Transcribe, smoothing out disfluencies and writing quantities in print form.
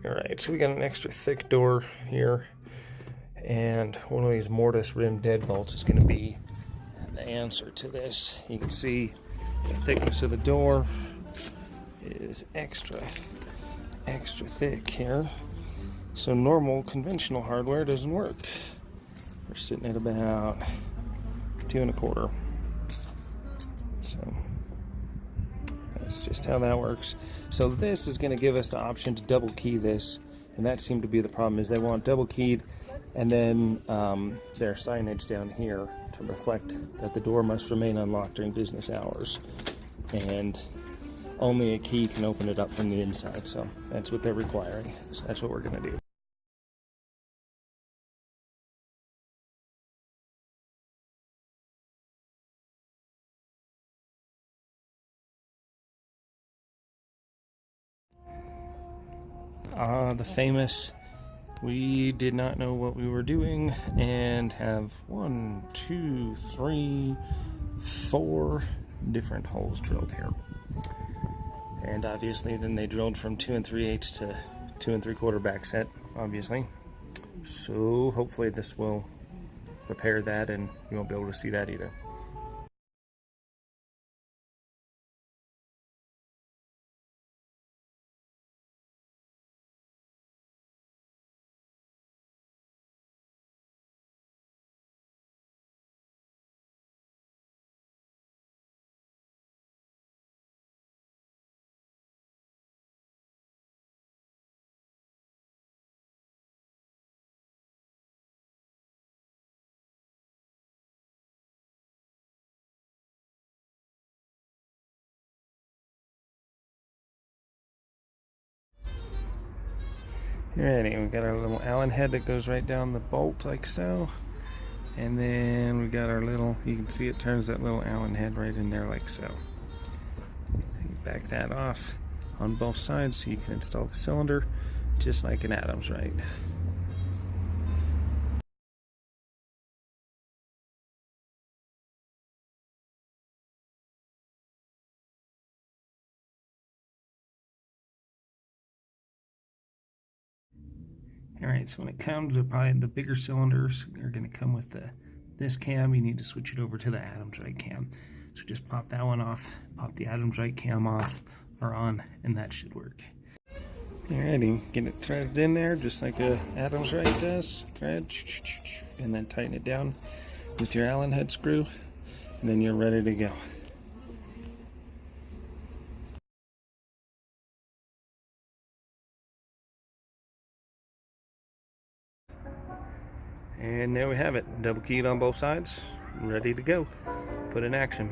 Alright, so we got an extra thick door here, and one of these mortise rim deadbolts is going to be the answer to this. You can see the thickness of the door is extra thick here. So normal conventional hardware doesn't work. We're sitting at about 2 1/4. So that's just how that works. So this is going to give us the option to double key this, and that seemed to be the problem, is they want double keyed and then their signage down here to reflect that the door must remain unlocked during business hours, and only a key can open it up from the inside. So that's what they're requiring. So that's what we're going to do. The famous, we did not know what we were doing, and have 1, 2, 3, 4 different holes drilled here. And obviously then they drilled from 2 3/8 to 2 3/4 back set, obviously. So hopefully this will repair that and you won't be able to see that either. Alrighty, we got our little Allen head that goes right down the bolt like so. And then we got our little, you can see it turns that little Allen head right in there like so. You back that off on both sides so you can install the cylinder just like an Adams right. Alright, so when it comes to probably the bigger cylinders are going to come with this cam. You need to switch it over to the Adams right cam. So just pop that one off, pop the Adams right cam off or on, and that should work. Alrighty, get it threaded in there just like a Adams right does. Thread, and then tighten it down with your Allen head screw, and then you're ready to go. And there we have it, double keyed on both sides, ready to go, put in action.